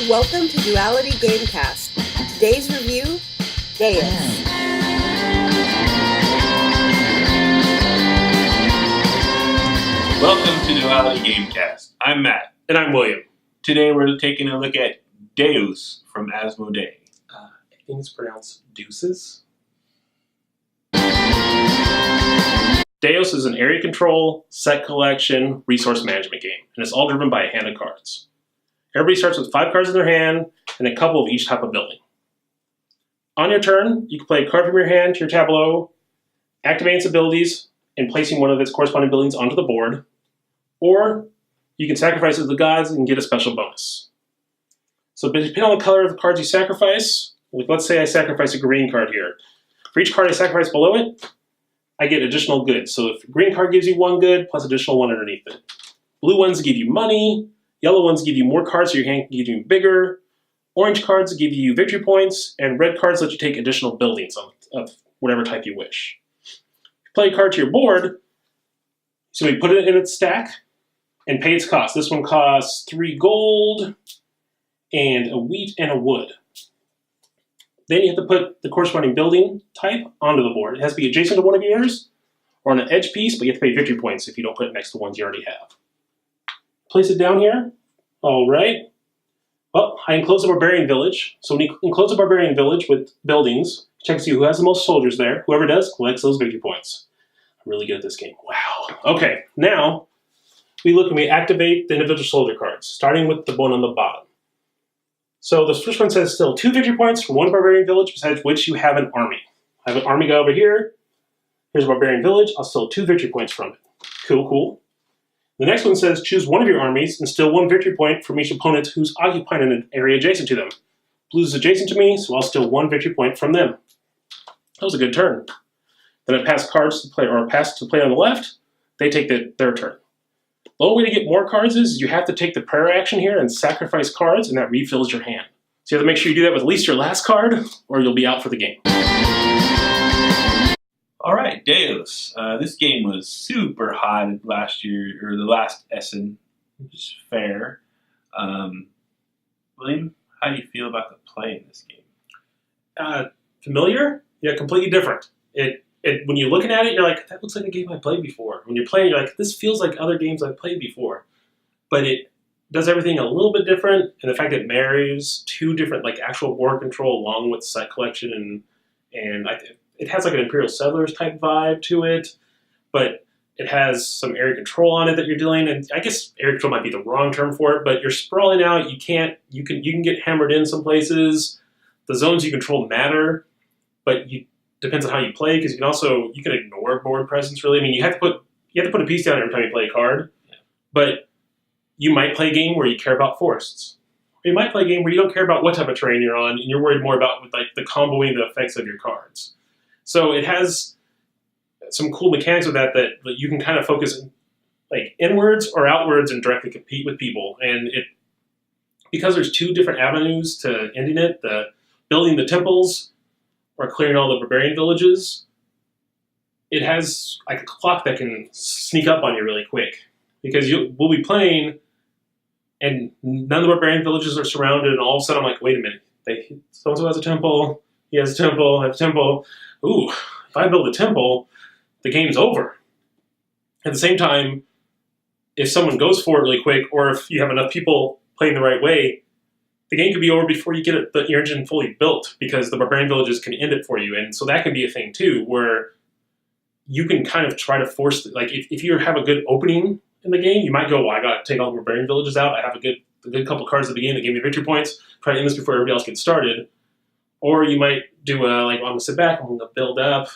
Welcome to Duality Gamecast. Today's review, Deus. Welcome to Duality Gamecast. I'm Matt. And I'm William. Today we're taking a look at Deus from Asmodee. I think it's pronounced Deuces. Deus is an area control, set collection, resource management game, and it's all driven by a hand of cards. Everybody starts with 5 cards in their hand and a couple of each type of building. On your turn, you can play a card from your hand to your tableau, activating its abilities and placing one of its corresponding buildings onto the board, or you can sacrifice it to the gods and get a special bonus. So depending on the color of the cards you sacrifice, like let's say I sacrifice a green card here. For each card I sacrifice below it, I get additional goods. So if the green card gives you 1 good, plus additional 1 underneath it. Blue ones give you money, yellow ones give you more cards so your hand can get even bigger, orange cards give you victory points, and red cards let you take additional buildings of whatever type you wish. You play a card to your board, so we put it in its stack and pay its cost. This one costs 3 gold and a wheat and a wood. Then you have to put the corresponding building type onto the board. It has to be adjacent to one of yours or on an edge piece, but you have to pay victory points if you don't put it next to ones you already have. Place it down here. All right. Well, I enclose a barbarian village. So when you enclose a barbarian village with buildings, check to see who has the most soldiers there. Whoever does collects those victory points. I'm really good at this game. Wow. Okay, now we look and we activate the individual soldier cards, starting with the one on the bottom. So the first one says still 2 victory points for 1 barbarian village, besides which you have an army. I have an army guy over here. Here's a barbarian village. I'll steal 2 victory points from it. Cool, cool. The next one says choose one of your armies and steal 1 victory point from each opponent who's occupying an area adjacent to them. Blue's adjacent to me, so I'll steal 1 victory point from them. That was a good turn. Then I pass cards to play, or pass to play on the left. They take their turn. The only way to get more cards is you have to take the prayer action here and sacrifice cards, and that refills your hand. So you have to make sure you do that with at least your last card, or you'll be out for the game. All right, Deus. This game was super hot last year, or the last Essen, which is fair. William, how do you feel about the play in this game? Familiar? Yeah, completely different. When you're looking at it, you're like, that looks like a game I played before. When you're playing, you're like, this feels like other games I've played before. But it does everything a little bit different, and the fact that it marries 2 different, like, actual board control along with set collection, and it has like an Imperial Settlers type vibe to it, but it has some area control on it that you're dealing, and I guess area control might be the wrong term for it, but you're sprawling out, you can get hammered in some places. The zones you control matter, but depends on how you play, because you can ignore board presence really. I mean, you have to put a piece down every time you play a card, but you might play a game where you care about forests. Or you might play a game where you don't care about what type of terrain you're on, and you're worried more about like the comboing the effects of your cards. So it has some cool mechanics with that you can kind of focus like inwards or outwards and directly compete with people. And because there's 2 different avenues to ending it, the building the temples or clearing all the barbarian villages, it has like a clock that can sneak up on you really quick. Because we'll be playing and none of the barbarian villages are surrounded, and all of a sudden I'm like, wait a minute, so-and-so has a temple, he has a temple, I have a temple. Ooh, if I build a temple, the game's over. At the same time, if someone goes for it really quick, or if you have enough people playing the right way, the game could be over before you get your engine fully built, because the barbarian villages can end it for you. And so that can be a thing too, where you can kind of try to force, like if you have a good opening in the game, you might go, well, I got to take all the barbarian villages out. I have a good couple cards at the beginning that give me victory points. Try to end this before everybody else gets started. Or you might do I'm going to sit back, I'm going to build up.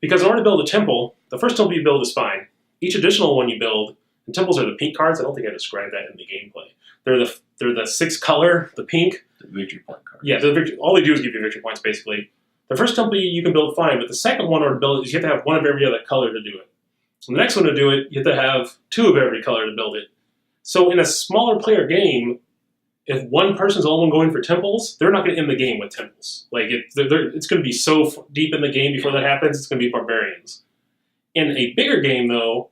Because in order to build a temple, the first temple you build is fine. Each additional one you build, and temples are the pink cards. I don't think I described that in the gameplay. They're the 6 color, the pink. The victory point cards. Yeah, all they do is give you victory points, basically. The first temple you can build fine, but the second one, in order to build it, you have to have 1 of every other color to do it. And the next one to do it, you have to have 2 of every color to build it. So in a smaller player game, if one person's the only one going for temples, they're not going to end the game with temples. Like it's going to be so deep in the game before that happens, it's going to be barbarians. In a bigger game, though,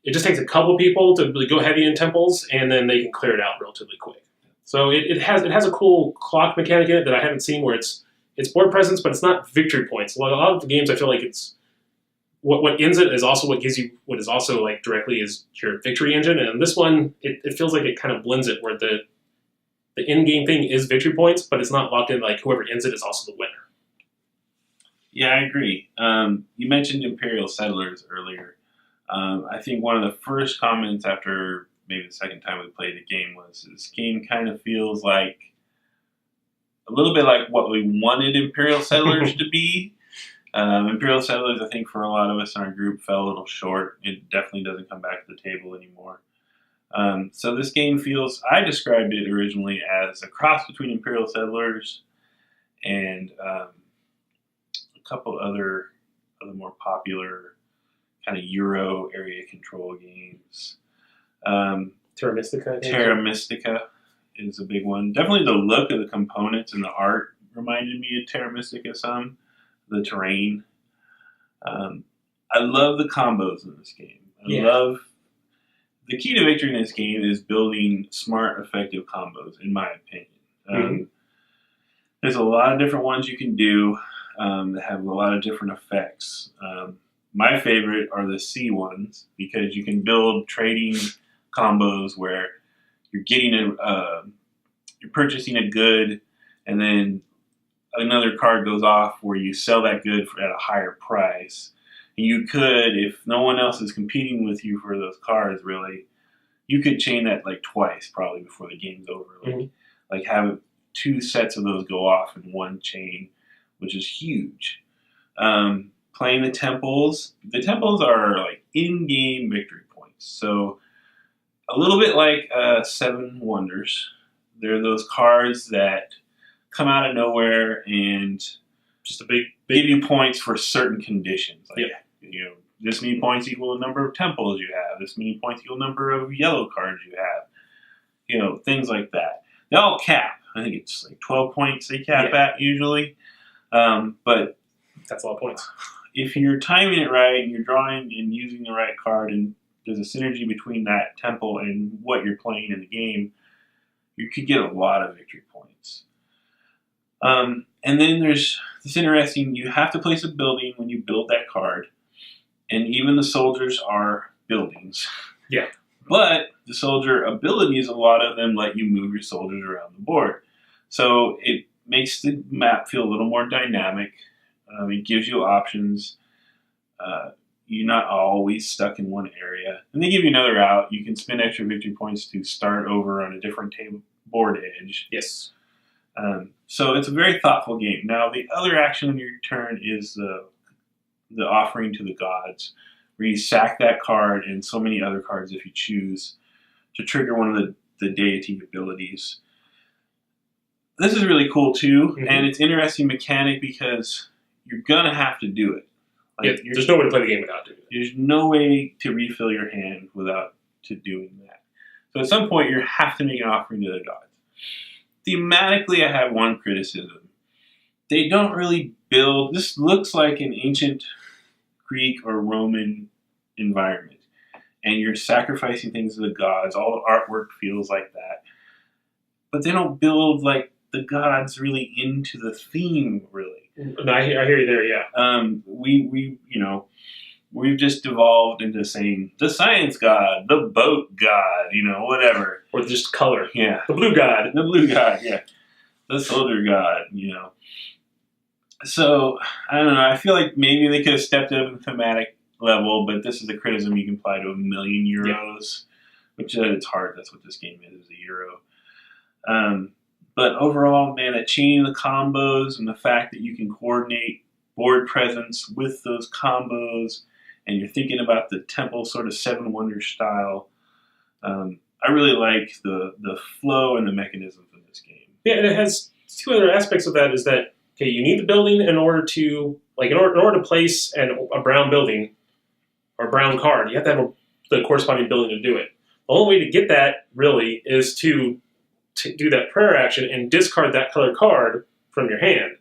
it just takes a couple people to really go heavy in temples, and then they can clear it out relatively quick. So it has a cool clock mechanic in it that I haven't seen where it's board presence, but it's not victory points. A lot of the games I feel like it's what ends it is also what gives you what is also like directly is your victory engine. And this one it feels like it kind of blends it where the end game thing is victory points, but it's not locked in like whoever ends it is also the winner. Yeah, I agree. You mentioned Imperial Settlers earlier. I think one of the first comments after maybe the second time we played the game was this game kind of feels like a little bit like what we wanted Imperial Settlers to be. Imperial Settlers, I think, for a lot of us in our group fell a little short. It definitely doesn't come back to the table anymore. So this game feels, I described it originally as a cross between Imperial Settlers and a couple other more popular kind of Euro area control games. Terra Mystica. Terra Mystica is a big one. Definitely the look of the components and the art reminded me of Terra Mystica some. The terrain. I love the combos in this game. I love the key to victory in this game is building smart, effective combos, in my opinion. There's a lot of different ones you can do that have a lot of different effects. My favorite are the C ones because you can build trading combos where you're getting you're purchasing a good, and then another card goes off where you sell that good at a higher price. And you could, if no one else is competing with you for those cards, really, you could chain that like twice probably before the game's over. Like have 2 sets of those go off in one chain, which is huge. Playing the temples. The temples are like in-game victory points. So a little bit like 7 Wonders. They're those cards that come out of nowhere and just a big give you points for certain conditions. Like, you know, this many points equal the number of temples you have. This many points equal the number of yellow cards you have. You know, things like that. They all cap. I think it's like 12 points they cap at usually. But that's a lot of points. If you're timing it right and you're drawing and using the right card and there's a synergy between that temple and what you're playing in the game, you could get a lot of victory points. And then there's this interesting, you have to place a building when you build that card. And even the soldiers are buildings. Yeah. But the soldier abilities, a lot of them let you move your soldiers around the board. So it makes the map feel a little more dynamic. It gives you options. You're not always stuck in one area. And they give you another out. You can spend extra victory points to start over on a different board edge. Yes. So it's a very thoughtful game. Now, the other action on your turn is the offering to the gods, where you sack that card and so many other cards if you choose to trigger one of the deity abilities. This is really cool too, and it's interesting mechanic because you're going to have to do it. Like, there's no way to play the game without doing it. There's no way to refill your hand without doing that. So at some point, you have to make an offering to the gods. Thematically, I have one criticism. They don't really build... This looks like an ancient Greek or Roman environment. And you're sacrificing things to the gods. All the artwork feels like that. But they don't build like the gods really into the theme, really. No, I hear you there, yeah. We've just devolved into saying the science god, the boat god, whatever. Or just color. Yeah. The blue god. The blue god, yeah. The soldier god, So, I don't know, I feel like maybe they could have stepped up in the thematic level, but this is a criticism you can apply to 1 million euros, which at its heart, that's what this game is a euro. But overall, man, that chaining the combos and the fact that you can coordinate board presence with those combos, and you're thinking about the temple sort of 7 Wonders style, I really like the flow and the mechanisms in this game. Yeah, and it has 2 other aspects of that. Is that okay? You need the building in order to in order to place a brown building or brown card. You have to have the corresponding building to do it. The only way to get that really is to do that prayer action and discard that colored card from your hand.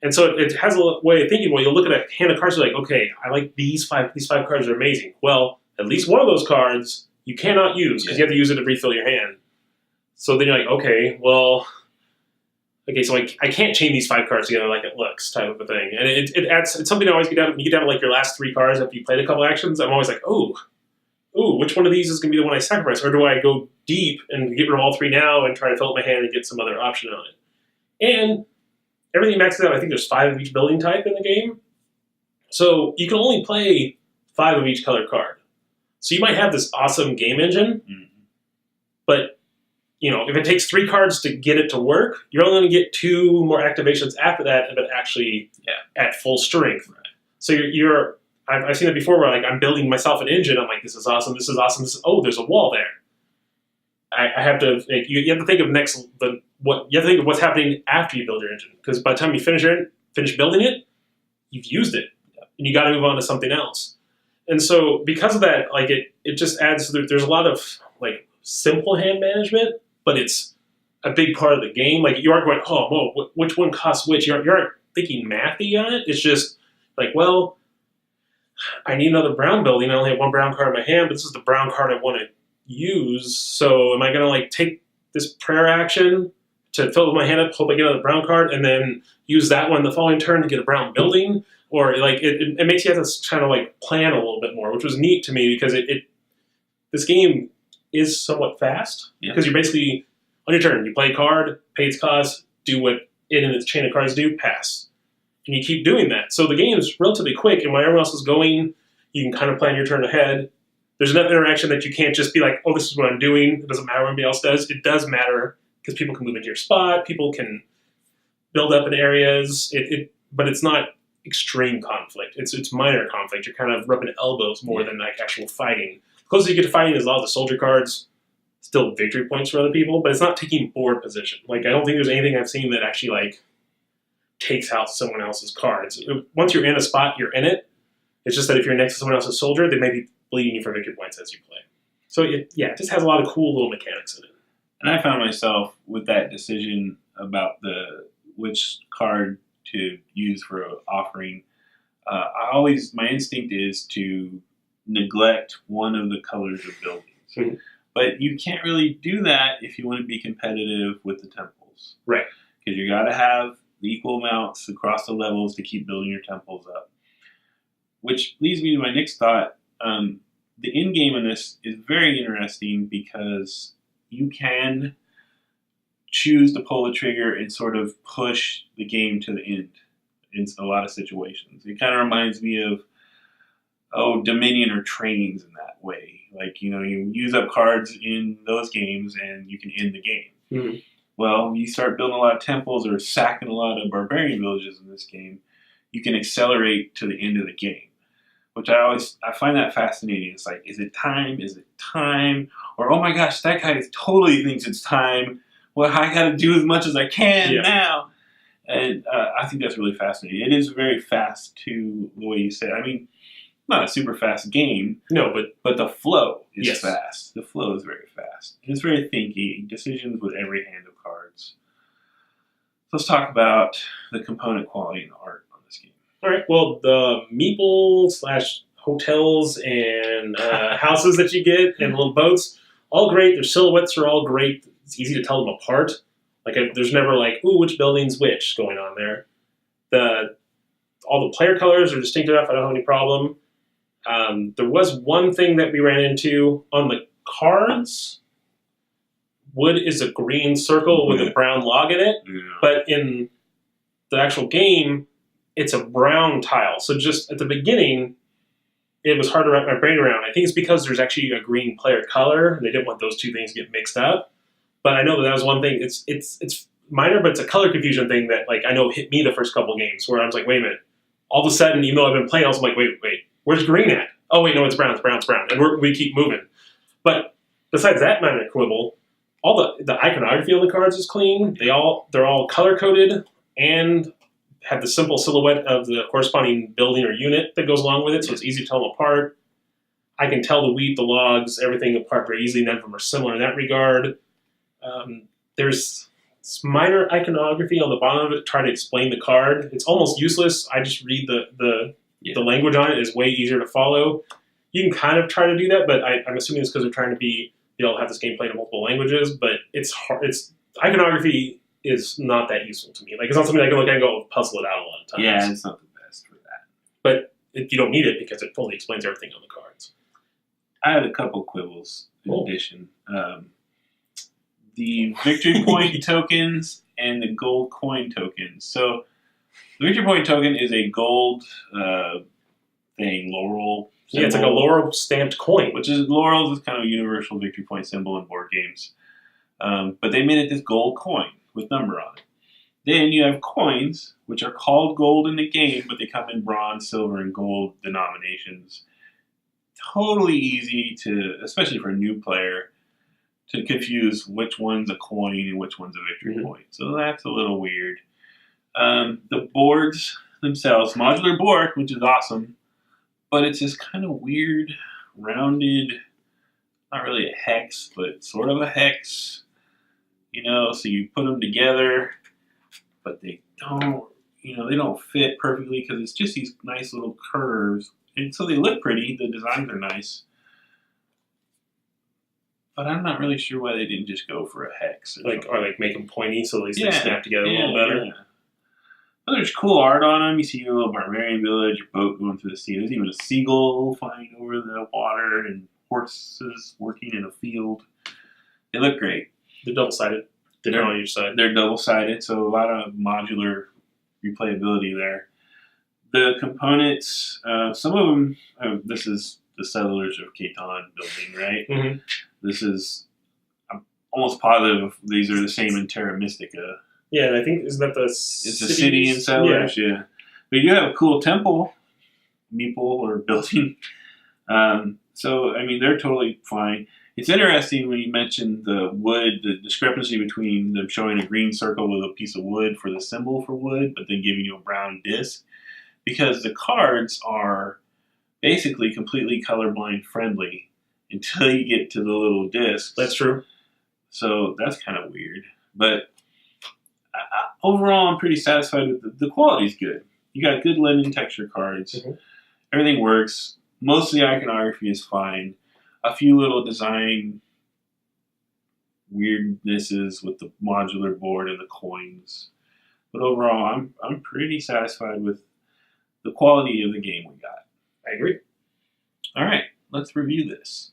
And so it has a way of thinking. Well, you'll look at a hand of cards, you're like, okay, I like these 5 cards are amazing. Well, at least one of those cards you cannot use because you have to use it to refill your hand. So then you're like, okay, well, so I can't chain these 5 cards together like it looks, type of a thing. And it adds, it's something I always get down, when you get down to like your last 3 cards after you played a couple actions, I'm always like, ooh, which one of these is going to be the one I sacrifice? Or do I go deep and get rid of all 3 now and try to fill up my hand and get some other option on it? And everything maxes out. I think there's 5 of each building type in the game. So you can only play 5 of each color card. So you might have this awesome game engine, but if it takes 3 cards to get it to work, you're only going to get 2 more activations after that, but actually at full strength. Right. So I've seen it before where like I'm building myself an engine. I'm like, this is awesome. This is awesome. There's a wall there. I have to. You have to think of you have to think of what's happening after you build your engine, because by the time you finish building it, you've used it, and you got to move on to something else. And so because of that, like it just adds. There's a lot of like simple hand management, but it's a big part of the game. Like you aren't going, which one costs which. You aren't thinking mathy on it. It's just like, well, I need another brown building. I only have 1 brown card in my hand, but this is the brown card I want to use. So am I going to like take this prayer action to fill my hand up, hope I get another brown card, and then use that one the following turn to get a brown building? Or like it makes you have to kind of like plan a little bit more, which was neat to me, because this game is somewhat fast, because you're basically on your turn, you play a card, pay its cost, do what it and its chain of cards do, pass. And you keep doing that. So the game is relatively quick, and when everyone else is going, you can kind of plan your turn ahead. There's enough interaction that you can't just be like, this is what I'm doing. It doesn't matter what anybody else does. It does matter, because people can move into your spot. People can build up in areas. But it's not extreme conflict. It's minor conflict. You're kind of rubbing elbows more than like actual fighting. The closest you get to fighting is a lot of the soldier cards. Still victory points for other people, but it's not taking board position. Like I don't think there's anything I've seen that actually like takes out someone else's cards. Once you're in a spot, you're in it. It's just that if you're next to someone else's soldier, they may be bleeding you for victory points as you play. So it just has a lot of cool little mechanics in it. And I found myself with that decision about which card to use for offering. My instinct is to neglect one of the colors of buildings. Mm-hmm. But you can't really do that if you want to be competitive with the temples. Right. Because you got to have the equal amounts across the levels to keep building your temples up. Which leads me to my next thought. The in-game in this is very interesting, because you can choose to pull the trigger and sort of push the game to the end in a lot of situations. It kind of reminds me of Dominion or Trains in that way. Like, you use up cards in those games and you can end the game. Mm-hmm. Well, you start building a lot of temples or sacking a lot of barbarian villages in this game, you can accelerate to the end of the game, which I find that fascinating. It's like, is it time? Is it time? Or, oh my gosh, that guy totally thinks it's time. Well, I got to do as much as I can now. And I think that's really fascinating. It is very fast too, the way you say it. I mean, not a super fast game. No, but the flow is fast. The flow is very fast. And it's very thinky. Decisions with every hand of cards. Let's talk about the component quality and the art on this game. All right. Well, the meeple/hotels and houses that you get and little boats, all great. Their silhouettes are all great. It's easy to tell them apart. Like there's never like, which building's which going on there. All the player colors are distinct enough. I don't have any problem. There was one thing that we ran into on the cards. Wood is a green circle with a brown log in it, but in the actual game, it's a brown tile. So just at the beginning, it was hard to wrap my brain around. I think it's because there's actually a green player color, and they didn't want those two things to get mixed up. But I know that was one thing. It's minor, but it's a color confusion thing that like I know hit me the first couple games where I was like, wait a minute. All of a sudden, even though I've been playing, I was like, wait, where's green at? Oh wait, no, it's brown, and we keep moving. But besides that minor quibble, all the iconography on the cards is clean. They're all color coded and have the simple silhouette of the corresponding building or unit that goes along with it, so it's easy to tell them apart. I can tell the wheat, the logs, everything apart very easily. None of them are similar in that regard. There's minor iconography on the bottom of it to try to explain the card. It's almost useless. I just read the language on it is way easier to follow. You can kind of try to do that, but I'm assuming it's because they're trying to be have this game played in multiple languages, but it's hard. Iconography is not that useful to me. Like, it's not something I can look at and go puzzle it out a lot of times. Yeah, it's not the best for that. But you don't need it because it fully explains everything on the cards. I had a couple quibbles in addition. The victory point tokens and the gold coin tokens. So the victory point token is a gold thing, laurel symbol. Yeah, it's like a laurel stamped coin. Which is, laurel is kind of a universal victory point symbol in board games. But they made it this gold coin with number on it. Then you have coins, which are called gold in the game, but they come in bronze, silver, and gold denominations. Totally easy to, especially for a new player, to confuse which one's a coin and which one's a victory point. So that's a little weird. The boards themselves, modular board, which is awesome, but it's this kind of weird, rounded, not really a hex, but sort of a hex. So you put them together, but they don't, they don't fit perfectly because it's just these nice little curves. And so they look pretty, the designs are nice. But I'm not really sure why they didn't just go for a hex. Or make them pointy so at least they snap together a little better. Yeah. Well, there's cool art on them. You see your little barbarian village, your boat going through the sea. There's even a seagull flying over the water and horses working in a field. They look great. They're double-sided. They're on each side. They're double-sided, so a lot of modular replayability there. The components, some of them, this is the Settlers of Catan building, right? Mm-hmm. This is, I'm almost positive these are the same in Terra Mystica. Yeah, and I think, isn't that the It's a city in Settlers, yeah. But you have a cool temple, meeple, or building. So, I mean, they're totally fine. It's interesting when you mentioned the wood, the discrepancy between them showing a green circle with a piece of wood for the symbol for wood, but then giving you a brown disc. Because the cards are basically completely colorblind friendly until you get to the little discs. That's true. So that's kind of weird. But overall, I'm pretty satisfied with the quality's good. You got good linen texture cards. Mm-hmm. Everything works. Most of the iconography is fine. A few little design weirdnesses with the modular board and the coins. But overall, I'm pretty satisfied with the quality of the game we got. I agree. All right, let's review this.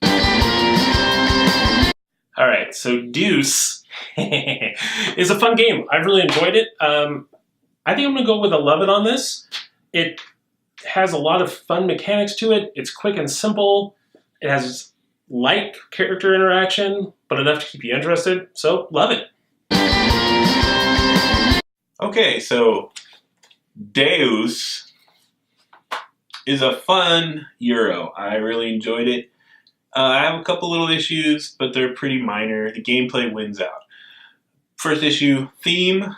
All right, so Deus is a fun game. I've really enjoyed it. I think I'm going to go with 11 on this. It has a lot of fun mechanics to it. It's quick and simple. It has light character interaction, but enough to keep you interested. So, love it. Okay, so Deus is a fun Euro. I really enjoyed it. I have a couple little issues, but they're pretty minor. The gameplay wins out. First issue, theme.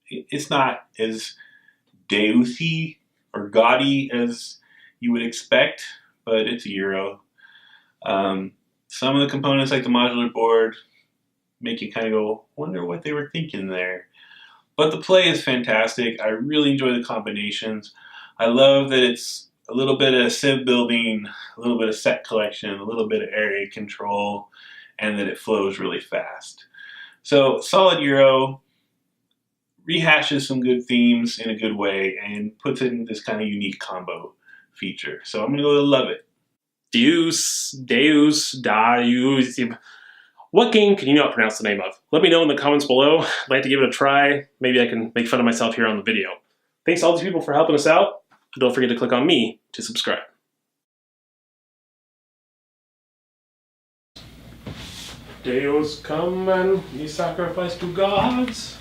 It's not as Deus-y or gaudy as you would expect, but it's a Euro. Some of the components, like the modular board, make you kind of go, wonder what they were thinking there. But the play is fantastic. I really enjoy the combinations. I love that it's a little bit of civ building, a little bit of set collection, a little bit of area control, and that it flows really fast. So, solid Euro, rehashes some good themes in a good way, and puts in this kind of unique combo feature. So I'm going to go to love it. Deus. What game can you not pronounce the name of? Let me know in the comments below. I'd like to give it a try. Maybe I can make fun of myself here on the video. Thanks to all these people for helping us out. Don't forget to click on me to subscribe. Deus come and be sacrificed to gods.